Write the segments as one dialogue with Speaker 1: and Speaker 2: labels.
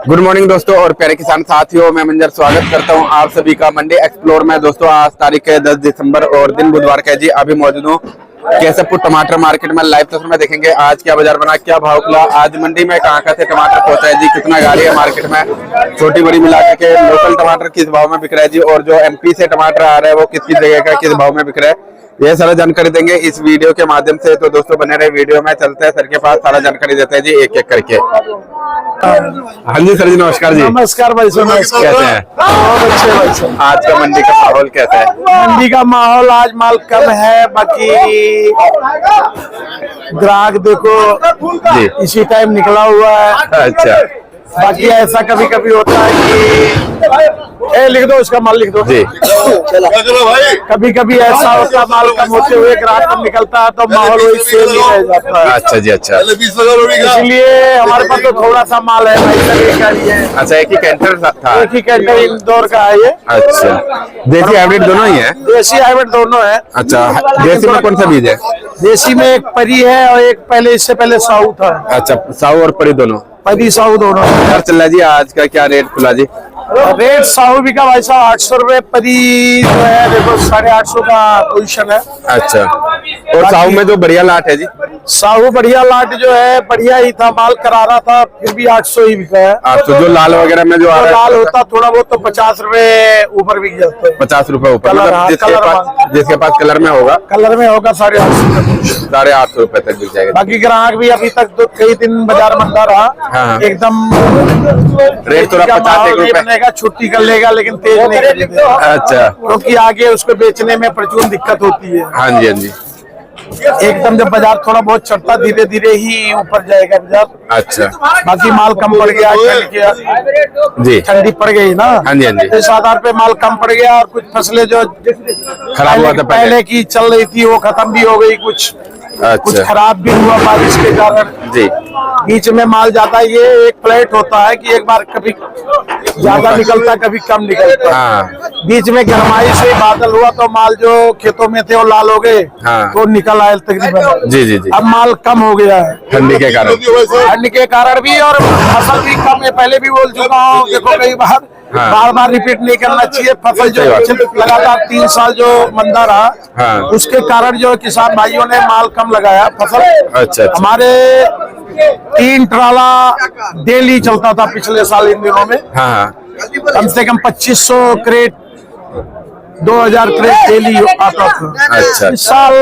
Speaker 1: Good morning दोस्तों और प्यारे किसान साथियों, मैं मंजर स्वागत करता हूं आप सभी का मंडी एक्सप्लोर में। दोस्तों आज तारीख है 10 दिसंबर और दिन बुधवार का जी। अभी मौजूद हूं केशवपुर टमाटर मार्केट में। लाइव तस्वीर में देखेंगे आज क्या बाजार बना, क्या भाव खुला, आज मंडी में कहां से टमाटर पहुंचा है जी, कितना गाड़ी है मार्केट में, छोटी बड़ी मिला के लोकल टमाटर किस भाव में बिक रहा है जी, और जो एमपी से टमाटर आ रहा है वो किस जगह का किस भाव में बिक रहा है, ये सारा जानकारी देंगे इस वीडियो के माध्यम से। तो दोस्तों बने रहे वीडियो में, चलते हैं सर के पास, सारा जानकारी देते हैं जी एक एक करके। हाँ जी सर जी, नमस्कार जी।
Speaker 2: नमस्कार भाई साहब,
Speaker 1: कैसे हैं?
Speaker 2: बहुत अच्छे भाई साहब।
Speaker 1: आज का मंडी का माहौल कैसा है?
Speaker 2: मंडी का माहौल आज माल कम है, बाकी ग्राहक देखो
Speaker 1: जी
Speaker 2: इसी टाइम निकला हुआ है।
Speaker 1: अच्छा,
Speaker 2: बाकी ऐसा कभी कभी होता है कि लिख दो, उसका माल लिख दो
Speaker 1: जी।
Speaker 2: कभी कभी ऐसा होता है माल कम होते हुए ग्राहक कम निकलता है तो माहौल वही सेम ही रह जाता है।
Speaker 1: अच्छा जी, अच्छा।
Speaker 2: इसलिए हमारे पास तो थोड़ा सा माल है भाई साहब, एक गाड़ी है।
Speaker 1: अच्छा, एक ही कैंटर था?
Speaker 2: एक ही कैंटर इंदौर का है ये।
Speaker 1: अच्छा, देसी हाइब्रिड दोनों ही है?
Speaker 2: देसी हाइब्रिड दोनों है।
Speaker 1: अच्छा, देसी में कौन सा बीज है?
Speaker 2: देसी में एक परी है और एक पहले इससे पहले साऊ था।
Speaker 1: अच्छा, साऊ और परी दोनों?
Speaker 2: परी साऊ दोनों।
Speaker 1: क्या चल रहा है जी आज का, क्या रेट खुला जी?
Speaker 2: रेट साहू भी का भाई साहब 800 रुपए, परी जो है देखो 850 का पोजीशन है।
Speaker 1: अच्छा, और साहू में जो बढ़िया लाट है जी?
Speaker 2: साहू बढ़िया लाट जो है बढ़िया ही था, माल करारा था, फिर भी 800 ही बिका है।
Speaker 1: 800। जो लाल वगैरह में जो आ रहा है,
Speaker 2: लाल होता थोड़ा बहुत तो 50 रुपए ऊपर बिक जाता है।
Speaker 1: 50 रुपए ऊपर,
Speaker 2: कलर,
Speaker 1: मतलब
Speaker 2: हाँ,
Speaker 1: जिसके पास कलर में होगा,
Speaker 2: कलर में होगा 850।
Speaker 1: 850 रुपए तक बिक जाएगा।
Speaker 2: बाकी ग्राहक भी अभी तक तो कई दिन बाजार मंदा रहा।
Speaker 1: हाँ।
Speaker 2: एकदम
Speaker 1: रेट थोड़ा 50 रुपए
Speaker 2: बनेगा, छुट्टी कर लेगा लेकिन तेज नहीं करेगा।
Speaker 1: अच्छा,
Speaker 2: क्योंकि आगे उसको बेचने में प्रचुर दिक्कत होती है।
Speaker 1: हाँ जी, हाँ जी।
Speaker 2: एकदम जब बाजार थोड़ा बहुत चढ़ता धीरे धीरे ही ऊपर जाएगा बाजार।
Speaker 1: अच्छा,
Speaker 2: बाकी माल कम पड़ गया
Speaker 1: जी,
Speaker 2: ठंडी पड़ गई ना।
Speaker 1: हाँ जी, हाँ जी।
Speaker 2: इस आधार पे माल कम पड़ गया और कुछ फसलें जो
Speaker 1: खराब हुआ था
Speaker 2: पहले की चल रही थी वो खत्म भी हो गई, कुछ
Speaker 1: अच्छा,
Speaker 2: खराब भी हुआ बारिश के कारण
Speaker 1: जी।
Speaker 2: बीच में माल जाता है। ये एक फ्लैट होता है कि एक बार कभी ज्यादा निकलता कभी कम निकलता।
Speaker 1: हाँ।
Speaker 2: बीच में गरमाई से बादल हुआ तो माल जो खेतों में थे वो लाल हो गए।
Speaker 1: हाँ।
Speaker 2: तो निकल आए तकरीबन।
Speaker 1: जी जी जी।
Speaker 2: अब माल कम हो गया है
Speaker 1: ठंडी के कारण,
Speaker 2: ठंड के कारण भी, और फसल भी कम है। पहले भी बोल चुका हूँ, देखो कई बार,
Speaker 1: हाँ।
Speaker 2: बार बार रिपीट नहीं करना चाहिए। फसल जो लगातार 3 साल जो मंदा रहा,
Speaker 1: हाँ।
Speaker 2: उसके कारण जो किसान भाइयों ने माल कम लगाया फसल।
Speaker 1: अच्छा।
Speaker 2: हमारे 3 ट्राला डेली चलता था पिछले साल इन दिनों में।
Speaker 1: हाँ,
Speaker 2: कम से कम 2500 क्रेट 2000 क्रेट डेली आता था।
Speaker 1: अच्छा।
Speaker 2: इस साल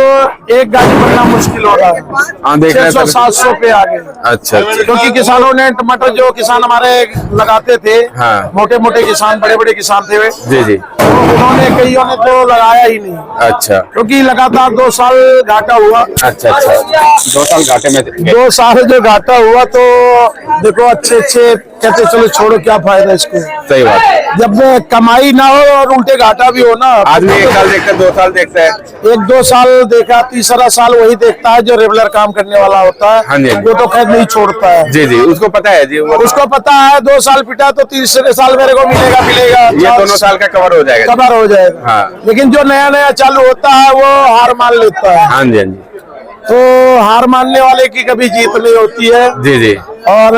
Speaker 2: एक गाड़ी बनना मुश्किल हो रहा है,
Speaker 1: हाँ, देख रहे हैं
Speaker 2: 600-700 पे आ गए।
Speaker 1: अच्छा, अच्छा।
Speaker 2: क्योंकि किसानों ने टमाटर जो किसान हमारे लगाते थे,
Speaker 1: हाँ।
Speaker 2: मोटे मोटे किसान, बड़े बड़े किसान थे वे,
Speaker 1: जी जी।
Speaker 2: उन्होंने कईयों ने तो लगाया ही नहीं।
Speaker 1: अच्छा,
Speaker 2: क्योंकि लगातार 2 साल घाटा हुआ।
Speaker 1: अच्छा, अच्छा। 2 साल घाटे में थे।
Speaker 2: 2 साल जो घाटा हुआ तो देखो अच्छे कहते चलो छोड़ो क्या फायदा इसको।
Speaker 1: सही बात है।
Speaker 2: जब कमाई ना हो और उल्टे घाटा भी हो ना,
Speaker 1: आदमी 1 साल देखता है, 2 साल देखता है,
Speaker 2: 1-2 साल देखा, तीसरा साल वही देखता है जो रेगुलर काम करने वाला होता है।
Speaker 1: हाँ जी।
Speaker 2: वो तो खैर नहीं छोड़ता है।
Speaker 1: जी जी, उसको पता है जी,
Speaker 2: उसको पता है 2 साल पिटा तो तीसरे साल मेरे को मिलेगा।
Speaker 1: ये दोनों साल का कवर हो जाएगा।
Speaker 2: कवर हो जाएगा।
Speaker 1: हाँ।
Speaker 2: लेकिन जो नया चालू होता है वो हार मान लेता है।
Speaker 1: हाँ जी, हाँ जी।
Speaker 2: तो हार मानने वाले की कभी जीत नहीं होती है।
Speaker 1: जी जी।
Speaker 2: और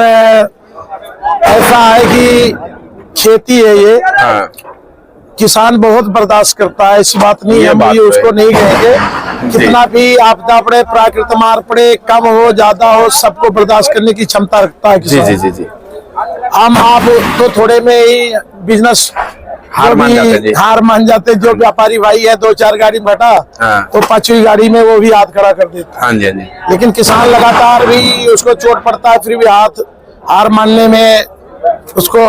Speaker 2: ऐसा है कि खेती है ये,
Speaker 1: हाँ,
Speaker 2: किसान बहुत बर्दाश्त करता है, ऐसी बात नहीं है। हम भी उसको नहीं कहेंगे, जितना भी आपदा पड़े, प्राकृतिक मार पड़े, कम हो ज्यादा हो, सबको बर्दाश्त करने की क्षमता रखता है
Speaker 1: जी
Speaker 2: किसान।
Speaker 1: जी जी जी।
Speaker 2: हम आप तो थोड़े में ही बिजनेस हार मान जाते। जो व्यापारी भाई है 2-4 गाड़ी में घटा,
Speaker 1: हाँ।
Speaker 2: तो 5वीं गाड़ी में वो भी हाथ खड़ा कर देता है।
Speaker 1: हाँ जी, हाँ जी।
Speaker 2: लेकिन किसान लगातार भी उसको चोट पड़ता है, फिर भी हार मानने में उसको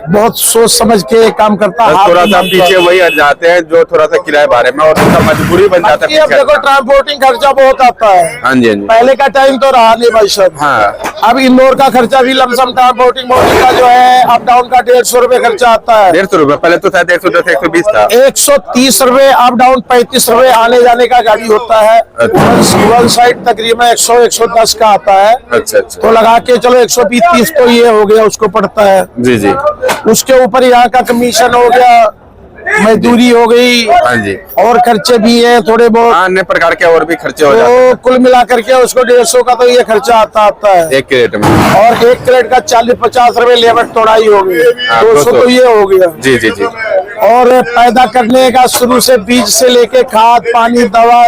Speaker 2: बहुत सोच समझ के काम करता है।
Speaker 1: थोड़ा सा पीछे वही हट जाते हैं जो थोड़ा सा किराए बारे में, और उसका मजबूरी बन जाता है।
Speaker 2: अब देखो ट्रांसपोर्टिंग खर्चा बहुत आता है।
Speaker 1: हाँ जी, हाँ जी।
Speaker 2: पहले का टाइम तो रहा नहीं भाई साहब।
Speaker 1: हाँ।
Speaker 2: अब इंदौर का खर्चा भी लमसम ट्रांसपोर्टिंग का जो है अप डाउन का 150 रुपए खर्चा आता है।
Speaker 1: 150 रुपए, पहले तो शायद 110 120 था।
Speaker 2: 130 रुपए अप डाउन, 35 रुपए आने जाने का गाड़ी होता है। वन साइड तकरीबन 100-110 का आता है।
Speaker 1: अच्छा अच्छा।
Speaker 2: तो लगा के चलो 120-30 तो ये हो गया, उसको पड़ता है।
Speaker 1: जी जी।
Speaker 2: उसके ऊपर यहाँ का कमीशन हो गया मजदूरी हो गई,
Speaker 1: हाँ जी,
Speaker 2: और खर्चे भी हैं थोड़े बहुत,
Speaker 1: अन्य प्रकार के और भी खर्चे हो जाते हैं
Speaker 2: तो कुल मिला करके उसको 150 का तो ये खर्चा आता है।
Speaker 1: एक क्रेट में।
Speaker 2: और 1 क्रेट का 40-50 रुपए लेबर तोड़ाई हो गई, 200 तो ये हो गया।
Speaker 1: जी जी जी।
Speaker 2: और पैदा करने का शुरू से बीज से लेके खाद पानी दवा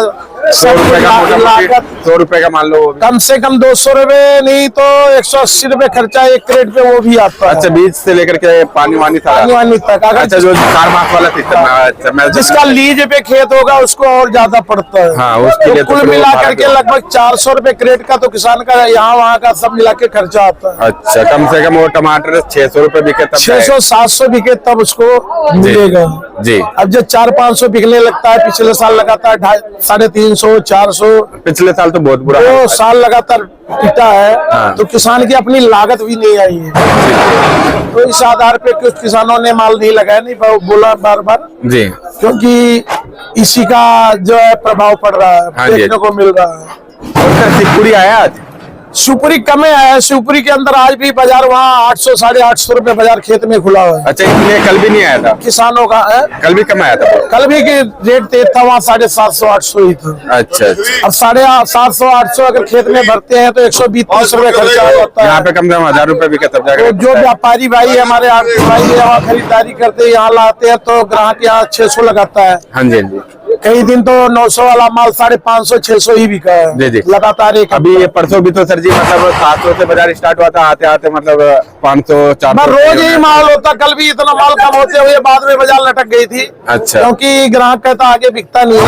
Speaker 1: 100 रुपए का
Speaker 2: लागत,
Speaker 1: 100 रुपए का मान लो वो भी।
Speaker 2: कम से कम 200 रुपए नहीं तो 180 रुपए खर्चा 1 क्रेट पे वो भी आता है।
Speaker 1: अच्छा, बीज से लेकर के पानी वानी सारा।
Speaker 2: पानी वानी तक। अगर
Speaker 1: अच्छा, जो 4 मास वाला सिस्टम है। अच्छा, मैं
Speaker 2: जिसका लीज पे खेत होगा उसको और ज्यादा पड़ता है।
Speaker 1: हाँ, उसके लिए
Speaker 2: तो
Speaker 1: तो
Speaker 2: कुल मिला
Speaker 1: भारत
Speaker 2: करके लगभग 400 रुपए क्रेट का तो किसान का यहाँ वहाँ का सब मिला के खर्चा आता है।
Speaker 1: अच्छा, कम से कम वो टमाटर 600 रुपए बिके तब
Speaker 2: 600-700 बिके तब उसको मिलेगा
Speaker 1: जी।
Speaker 2: अब जब 400-500 बिकने लगता है, पिछले साल लगातार 350-400,
Speaker 1: पिछले साल तो बहुत बुरा
Speaker 2: 2 साल लगातार पिटा है।
Speaker 1: हाँ।
Speaker 2: तो किसान की अपनी लागत भी नहीं आई है। तो इस आधार पे कुछ किसानों ने माल नहीं लगाया, नहीं बोला बार बार
Speaker 1: जी।
Speaker 2: क्योंकि इसी का जो है प्रभाव पड़ रहा है,
Speaker 1: हाँ जी।
Speaker 2: देखने को मिल रहा है।
Speaker 1: और सर शिवपुरी आया आज?
Speaker 2: शिवपुरी कम आया है। शिवपुरी के अंदर आज भी बाजार वहाँ 800-850 रुपए बाजार खेत में खुला हुआ है।
Speaker 1: अच्छा, इसलिए कल भी नहीं आया था?
Speaker 2: किसानों का है,
Speaker 1: कल भी कम आया था?
Speaker 2: कल भी की रेट तेज था, वहाँ 750-800 ही था।
Speaker 1: अच्छा अच्छा।
Speaker 2: अब 750-800 अगर खेत में भरते हैं तो 120-30 रुपए खर्चा हो जाता
Speaker 1: यहाँ
Speaker 2: है।
Speaker 1: पे कम से कम 1000 रुपए बिके तब
Speaker 2: तो
Speaker 1: जाकर।
Speaker 2: जो व्यापारी भाई है, हमारे आर्थिक भाई है, वहाँ खरीदारी करते हैं, यहाँ लाते हैं तो ग्राहक यहाँ 600 लगाता है।
Speaker 1: हाँ जी हाँ जी।
Speaker 2: कई दिन तो 900 वाला माल 550-600 ही बिका है।
Speaker 1: जी जी।
Speaker 2: लगातार एक
Speaker 1: अभी ये परसों भी तो सर जी मतलब 700 से बाजार स्टार्ट हुआ था, आते आते मतलब 500-400
Speaker 2: रोज ही माल होता। कल भी इतना माल कम होते हुए बाद में बाजार लटक गई थी।
Speaker 1: अच्छा।
Speaker 2: क्योंकि ग्राहक कहता आगे बिकता नहीं है।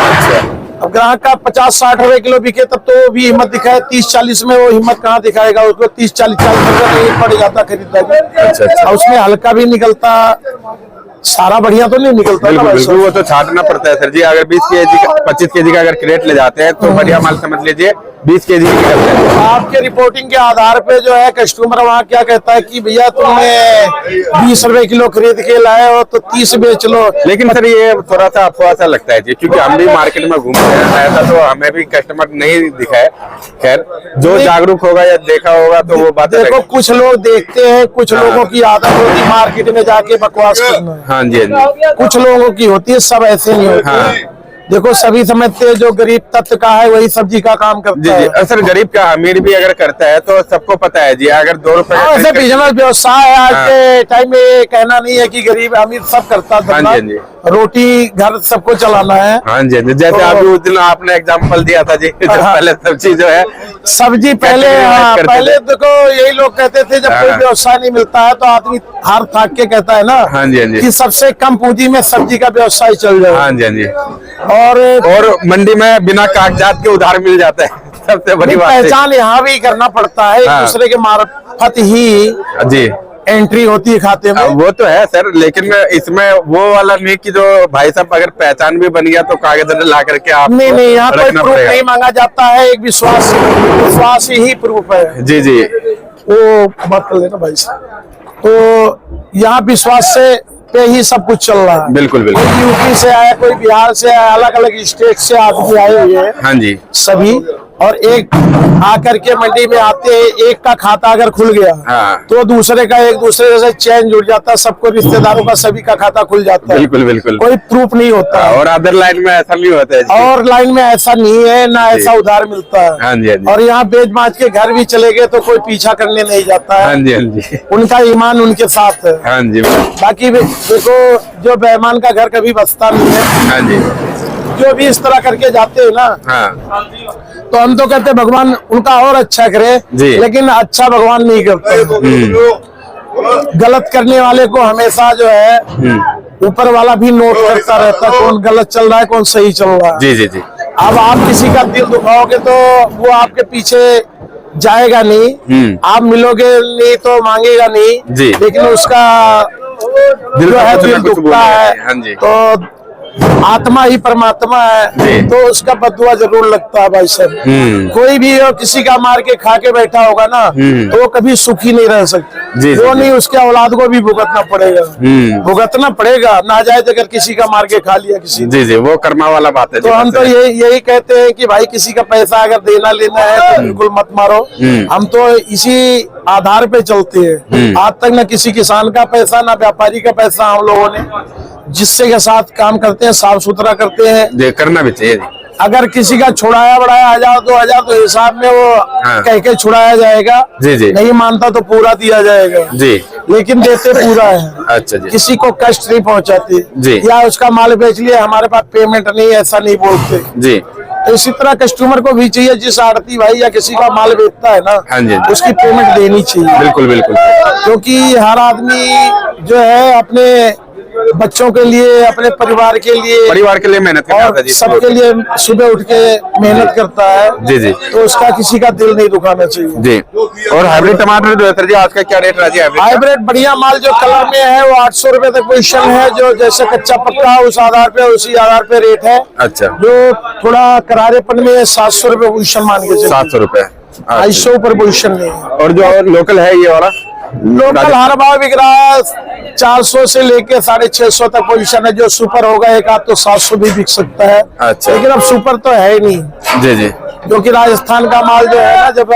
Speaker 1: अच्छा।
Speaker 2: अब ग्राहक का 50-60 रुपए किलो बिके तब तो भी हिम्मत दिखाए, 30-40 में वो हिम्मत कहाँ दिखाएगा, उसको 30-40 रुपए नहीं पड़ जाता खरीदारी।
Speaker 1: अच्छा अच्छा।
Speaker 2: उसमें हल्का भी निकलता, सारा बढ़िया तो नहीं निकलता ना
Speaker 1: बिल्कुल
Speaker 2: भाई
Speaker 1: बिल्कुल,
Speaker 2: साहब।
Speaker 1: वो तो छांटना पड़ता है सर जी। अगर 20 केजी का 25 केजी का अगर क्रेट ले जाते हैं तो बढ़िया माल समझ लीजिए 20 केजी की निकलता है।
Speaker 2: आपके रिपोर्टिंग के आधार पे जो है कस्टमर वहाँ क्या कहता है कि भैया तुमने 20 रुपए किलो खरीद के लाए हो तो 30 बेच लो।
Speaker 1: लेकिन सर ये थोड़ा सा अफवाह सा लगता है जी, क्योंकि हम भी मार्केट में घूमते हैं, ऐसा तो हमें भी कस्टमर नहीं दिखा है। खैर, जो जागरूक होगा या देखा होगा तो वो बात
Speaker 2: देखो,
Speaker 1: अलग है।
Speaker 2: कुछ लोग देखते हैं, कुछ लोगों की आदत होती है मार्केट में जाके बकवास करना।
Speaker 1: हाँ जी हाँ जी।
Speaker 2: कुछ लोगों की होती है, सब ऐसे नहीं होते।
Speaker 1: हाँ।
Speaker 2: देखो, सभी समझते हैं जो गरीब तत्व का है वही सब्जी का काम
Speaker 1: जी
Speaker 2: करता
Speaker 1: जी।
Speaker 2: है।
Speaker 1: सर गरीब का अमीर भी अगर करता है तो सबको पता है जी, अगर 2 रुपए
Speaker 2: हाँ, ऐसे बिजनेस व्यवसाय है आज के टाइम में। ये कहना नहीं है कि गरीब अमीर सब करता है,
Speaker 1: हाँ जी, हाँ जी।
Speaker 2: रोटी घर सबको चलाना है।
Speaker 1: हाँ जी हाँ जी। जैसे
Speaker 2: तो-
Speaker 1: अभी उस दिन आपने एग्जांपल दिया था जी, जो
Speaker 2: हाँ।
Speaker 1: पहले सब्जी जो है
Speaker 2: सब्जी पहले,
Speaker 1: कैसे
Speaker 2: हाँ,
Speaker 1: करते
Speaker 2: पहले
Speaker 1: थे?
Speaker 2: देखो यही लोग कहते थे जब कोई
Speaker 1: हाँ।
Speaker 2: व्यवसाय नहीं मिलता है तो आदमी हार थाक के कहता है ना
Speaker 1: हाँ जी हाँ जी।
Speaker 2: कि सबसे कम पूंजी में सब्जी का व्यवसाय चल जाए।
Speaker 1: हाँ जी हाँ जी।
Speaker 2: और
Speaker 1: मंडी में बिना कागजात के उधार मिल जाता है, सबसे बड़ी बात है।
Speaker 2: पहचान यहाँ भी करना पड़ता है, एक
Speaker 1: हाँ।
Speaker 2: दूसरे के मार्फत ही
Speaker 1: जी
Speaker 2: एंट्री होती है खाते में।
Speaker 1: वो तो है सर, लेकिन इसमें वो वाला नहीं कि जो भाई साहब अगर पहचान भी बन गया तो कागज ला करके आप
Speaker 2: नहीं नहीं, यहाँ कोई
Speaker 1: रखना
Speaker 2: प्रूफ
Speaker 1: पड़ेगा।
Speaker 2: नहीं मांगा जाता है, एक विश्वास ही प्रूफ है।
Speaker 1: जी जी।
Speaker 2: वो बात कर लेना भाई साहब। तो यहाँ विश्वास से पे ही सब कुछ चल रहा है।
Speaker 1: बिल्कुल बिल्कुल।
Speaker 2: कोई यूपी से आया, कोई बिहार से आया, अलग अलग स्टेट से आदमी आए हुए हैं
Speaker 1: हाँ जी।
Speaker 2: सभी। और एक आकर के मंडी में आते हैं, एक का खाता अगर खुल गया
Speaker 1: हाँ।
Speaker 2: तो दूसरे का, एक दूसरे से चैन जुड़ जाता है, सबको रिश्तेदारों का सभी का खाता खुल जाता है।
Speaker 1: बिल्कुल बिल्कुल।
Speaker 2: कोई प्रूफ नहीं होता है।
Speaker 1: और अदर लाइन में ऐसा नहीं होता है जी।
Speaker 2: और लाइन में ऐसा नहीं है, ना ऐसा उधार मिलता है।
Speaker 1: हाँ जी हाँ जी।
Speaker 2: और यहाँ बेच बाच के घर भी चले गए तो कोई पीछा करने नहीं जाता
Speaker 1: हाँ
Speaker 2: है।
Speaker 1: जी हाँ जी।
Speaker 2: उनका ईमान उनके साथ है।
Speaker 1: हाँ जी।
Speaker 2: बाकी देखो, जो बेईमान का घर कभी बसता नहीं है।
Speaker 1: हाँ जी।
Speaker 2: जो भी इस तरह करके जाते हैं ना,
Speaker 1: हाँ
Speaker 2: तो हम तो कहते हैं भगवान उनका और अच्छा करे,
Speaker 1: जी।
Speaker 2: लेकिन अच्छा भगवान नहीं करते। गलत करने वाले को हमेशा जो है ऊपर वाला भी नोट करता रहता है, कौन गलत चल रहा है, कौन सही चल रहा है।
Speaker 1: जी जी जी।
Speaker 2: अब आप किसी का दिल दुखाओगे तो वो आपके पीछे जाएगा नहीं, आप मिलोगे नहीं तो मांगेगा नहीं
Speaker 1: जी।
Speaker 2: लेकिन उसका
Speaker 1: दिल
Speaker 2: जो
Speaker 1: का
Speaker 2: है
Speaker 1: कुछ ना
Speaker 2: दिल
Speaker 1: कुछ
Speaker 2: दुखता
Speaker 1: बोलेगा।
Speaker 2: है।
Speaker 1: हाँ जी।
Speaker 2: तो आत्मा ही परमात्मा है,
Speaker 1: जी।
Speaker 2: तो उसका बदुआ जरूर लगता है भाई साहब। कोई भी हो, किसी का मार के खा के बैठा होगा ना तो वो कभी सुखी नहीं रह सकता।
Speaker 1: जी,
Speaker 2: वो
Speaker 1: जी,
Speaker 2: नहीं, उसके औलाद को भी भुगतना पड़ेगा। भुगतना पड़ेगा, नाजायज अगर किसी का मार के खा लिया किसी ने।
Speaker 1: जी जी, वो कर्मा वाला बात है।
Speaker 2: तो हम तो यही कहते हैं कि भाई किसी का पैसा अगर देना लेना है तो बिल्कुल मत मारो। हम तो इसी आधार पे चलते हैं। आज तक न किसी किसान का पैसा, ना व्यापारी का पैसा हम लोगों ने जिससे के साथ काम करते हैं, साफ सुथरा करते हैं।
Speaker 1: जी, करना भी चाहिए जी।
Speaker 2: अगर किसी का छुड़ाया बढ़ाया 1000-2000 तो हिसाब में वो
Speaker 1: हाँ।
Speaker 2: कह के छुड़ाया जाएगा।
Speaker 1: जी जी
Speaker 2: नहीं मानता तो पूरा दिया जाएगा
Speaker 1: जी।
Speaker 2: लेकिन देते पूरा है।
Speaker 1: अच्छा जी।
Speaker 2: किसी को कष्ट नहीं पहुंचाती
Speaker 1: जी।
Speaker 2: या उसका माल बेच लिया हमारे पास पेमेंट नहीं, ऐसा नहीं बोलते।
Speaker 1: जी
Speaker 2: तो इसी तरह कस्टमर को भी चाहिए, जिस आड़ती भाई या किसी का माल बेचता है ना,
Speaker 1: हाँ जी।
Speaker 2: उसकी पेमेंट देनी चाहिए।
Speaker 1: बिल्कुल बिल्कुल।
Speaker 2: क्योंकि हर आदमी जो है अपने बच्चों के लिए, अपने परिवार के लिए
Speaker 1: मेहनत करता
Speaker 2: और
Speaker 1: है जी।
Speaker 2: सबके लिए सुबह उठ के मेहनत करता है।
Speaker 1: जी जी।
Speaker 2: तो उसका किसी का दिल नहीं दुखाना चाहिए
Speaker 1: जी। और हाइब्रिड टमाटर जो है सर जी, आज का क्या रेट रहा जी हाइब्रिड?
Speaker 2: हाइब्रिड बढ़िया माल जो कलर में है वो 800 रुपए तक पोजीशन है। जो जैसे कच्चा पक्का उस आधार पे, उसी आधार पे रेट है।
Speaker 1: अच्छा।
Speaker 2: जो थोड़ा करारेपन में 700 रुपए पोजीशन मान के चलिए।
Speaker 1: 700 रुपए।
Speaker 2: 250 ऊपर पोजीशन नहीं है।
Speaker 1: और जो लोकल है ये वाला
Speaker 2: लोकल हर भाव बिक रहा है 400 से लेके 650 तक पोजीशन है। जो सुपर होगा एक आध तो 700 भी बिक सकता है।
Speaker 1: अच्छा।
Speaker 2: लेकिन अब सुपर तो है ही नहीं।
Speaker 1: जी जी।
Speaker 2: क्योंकि राजस्थान का माल जो है ना, जब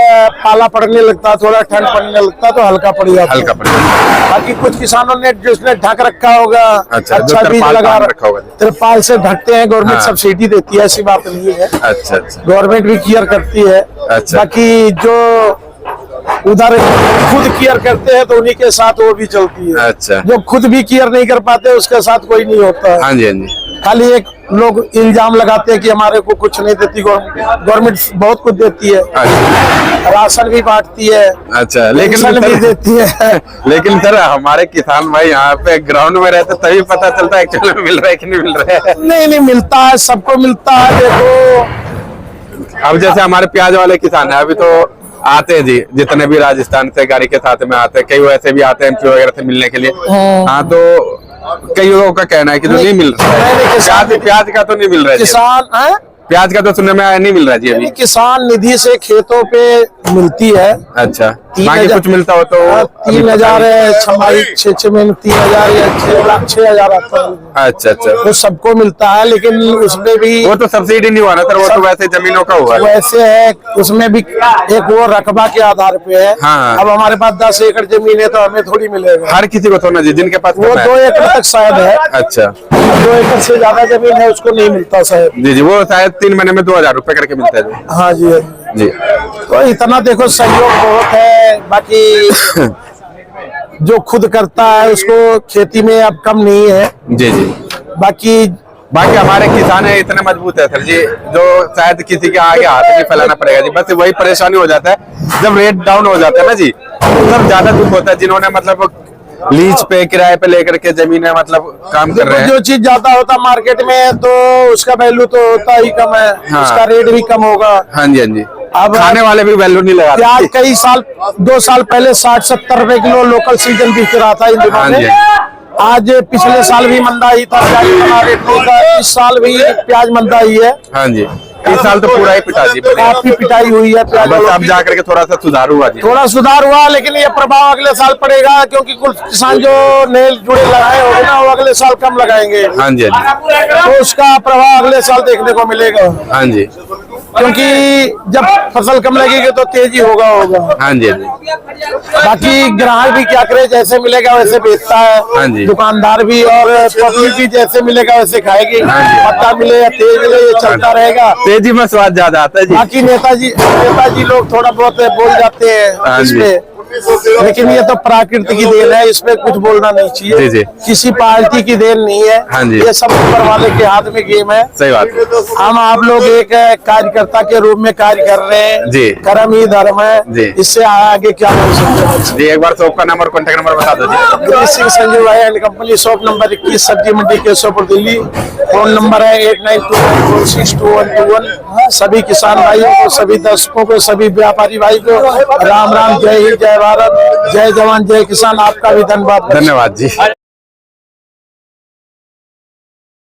Speaker 2: पाला पड़ने लगता है, थोड़ा ठंड पड़ने लगता है तो हल्का पड़ जाता है।
Speaker 1: हल्का पड़ जाता
Speaker 2: बाकी कुछ किसानों ने जिसने ढक रखा होगा,
Speaker 1: अच्छा, जो
Speaker 2: बीज
Speaker 1: तिरपाल
Speaker 2: लगा
Speaker 1: बांध रखा होगा।
Speaker 2: तिरपाल से ढकते हैं। गवर्नमेंट
Speaker 1: हाँ।
Speaker 2: सब्सिडी देती है, ऐसी बात नहीं है।
Speaker 1: अच्छा अच्छा।
Speaker 2: गवर्नमेंट भी केयर करती है।
Speaker 1: अच्छा।
Speaker 2: बाकी जो उधर खुद केयर करते हैं तो उन्हीं के साथ वो भी चलती है।
Speaker 1: अच्छा।
Speaker 2: जो खुद भी केयर नहीं कर पाते उसके साथ कोई नहीं होता है।
Speaker 1: हाँ जी हाँ जी।
Speaker 2: खाली एक लोग इल्जाम लगाते हैं कि हमारे को कुछ नहीं देती गवर्नमेंट। बहुत कुछ देती है।
Speaker 1: अच्छा
Speaker 2: राशन भी बांटती है।
Speaker 1: अच्छा। लेकिन
Speaker 2: पेंशन भी
Speaker 1: सर,
Speaker 2: देती है।
Speaker 1: लेकिन सर हमारे किसान भाई यहाँ पे ग्राउंड में रहते तभी पता चलता है एक्चुअली में मिल रहा है कि नहीं मिल रहा है।
Speaker 2: नहीं मिलता है, सबको मिलता है। देखो
Speaker 1: अब जैसे हमारे प्याज वाले किसान है, अभी तो आते हैं जी, जितने भी राजस्थान से गाड़ी के साथ में आते हैं, कई वैसे भी आते हैं एमपी वगैरह से मिलने के लिए। हाँ, तो कई लोगों का कहना है कि जो नहीं मिल रहा है। प्याज का तो नहीं मिल रहा है जी।
Speaker 2: किसान है,
Speaker 1: प्याज का तो सुनने में नहीं मिल रहा जी अभी।
Speaker 2: किसान निधि से खेतों पे मिलती है।
Speaker 1: अच्छा।
Speaker 2: 3,000
Speaker 1: बाकी कुछ मिलता हो तो
Speaker 2: 3000 है, छमाही 6 महीने 3000 या 6,000 आता है।
Speaker 1: अच्छा अच्छा।
Speaker 2: तो सबको मिलता है, लेकिन उसमें भी
Speaker 1: वो तो सब्सिडी नहीं हुआ ना सर, वो तो वैसे जमीनों का हुआ है।
Speaker 2: वैसे है, उसमें भी एक वो रकबा के आधार पे है।
Speaker 1: हाँ।
Speaker 2: अब हमारे पास 10 एकड़ जमीन है तो हमें थोड़ी मिलेगा।
Speaker 1: हर किसी को थोड़ा जी, जिनके पास
Speaker 2: वो
Speaker 1: कम है।
Speaker 2: 2 एकड़ तक शायद है।
Speaker 1: अच्छा।
Speaker 2: 2 एकड़ से ज्यादा जमीन है उसको नहीं मिलता शायद।
Speaker 1: जी जी, वो शायद 3 महीने में 2000 रुपए करके मिलता है जी।
Speaker 2: हाँ जी हाँ जी।
Speaker 1: जी।
Speaker 2: तो इतना देखो सहयोग बहुत है। बाकी जो खुद करता है उसको खेती में अब कम नहीं है।
Speaker 1: जी जी। बाकी हमारे किसान है इतने मजबूत है सर जी, जो शायद किसी के आगे हाथ नहीं फैलाना पड़ेगा जी। बस वही परेशानी हो जाता है जब रेट डाउन हो जाता है ना जी, तब ज्यादा दुख होता है। जिन्होंने मतलब लीज पे, किराए पे लेकर के जमीन मतलब काम कर रहे हैं।
Speaker 2: जो चीज ज्यादा होता मार्केट में तो उसका वैल्यू तो होता ही कम है।
Speaker 1: हाँ।
Speaker 2: उसका रेट भी कम होगा।
Speaker 1: हाँ जी हाँ जी।
Speaker 2: अब
Speaker 1: खाने वाले भी वैल्यू नहीं लगाते।
Speaker 2: प्याज कई साल 2 साल पहले 60-70 रुपए किलो लोकल सीजन बिक रहा था इन दिनों
Speaker 1: हाँ
Speaker 2: में।
Speaker 1: जी।
Speaker 2: आज पिछले साल भी मंदा ही था, प्याज का रेट नहीं था। इस साल भी प्याज मंदा ही है।
Speaker 1: हाँ जी। इस साल तो पूरा ही पिटा जी।
Speaker 2: काफी पिटाई हुई है प्याज।
Speaker 1: बस अब जा करके थोड़ा सा सुधार हुआ जी।
Speaker 2: थोड़ा सुधार हुआ, लेकिन ये प्रभाव अगले साल पड़ेगा। क्योंकि कुछ किसान जो नए जुड़े लगाए होंगे ना, वो अगले साल कम लगाएंगे।
Speaker 1: हाँ जी हाँ जी।
Speaker 2: तो उसका प्रभाव अगले साल देखने को मिलेगा।
Speaker 1: हाँ जी।
Speaker 2: क्योंकि जब फसल कम लगेगी तो तेजी होगा।
Speaker 1: हाँ जी हाँ जी।
Speaker 2: बाकी ग्राहक भी क्या करे, जैसे मिलेगा वैसे बेचता
Speaker 1: हाँ
Speaker 2: है।
Speaker 1: जी।
Speaker 2: दुकानदार भी और पब्लिक भी जैसे मिलेगा वैसे खाएगी।
Speaker 1: हाँ जी।
Speaker 2: पत्ता मिले या तेज मिले, ये चलता रहेगा।
Speaker 1: तेजी में स्वाद ज्यादा आता है जी।
Speaker 2: बाकी नेताजी लोग थोड़ा बहुत बोल जाते
Speaker 1: हाँ
Speaker 2: हैं
Speaker 1: जी।
Speaker 2: इसमें, लेकिन ये तो प्रकृति की देन है, इसमें कुछ बोलना नहीं
Speaker 1: जी
Speaker 2: चाहिए।
Speaker 1: जी।
Speaker 2: किसी पार्टी की देन नहीं है।
Speaker 1: हाँ जी।
Speaker 2: ये सब ऊपर वाले के हाथ में गेम है।
Speaker 1: सही बात।
Speaker 2: हम आप लोग एक कार्यकर्ता के रूप में कार्य कर रहे हैं
Speaker 1: जी।
Speaker 2: कर्म ही धर्म है
Speaker 1: जी।
Speaker 2: इससे आगे क्या कर सकते हैं।
Speaker 1: जी, एक बार शॉप का नंबर, कॉन्टेक्ट नंबर बता दो जी।
Speaker 2: गिरीश सिंह संजू भाई एंड कंपनी, शॉप नंबर 21, सब्जी मंडी केशवपुर, दिल्ली। फोन नंबर है 8929462121। सभी किसान भाइयों को, सभी दर्शकों को, सभी व्यापारी भाई को राम राम, जय हिंद, जय भारत, जय जवान, जय किसान। आपका भी धन्यवाद।
Speaker 1: धन्यवाद जी।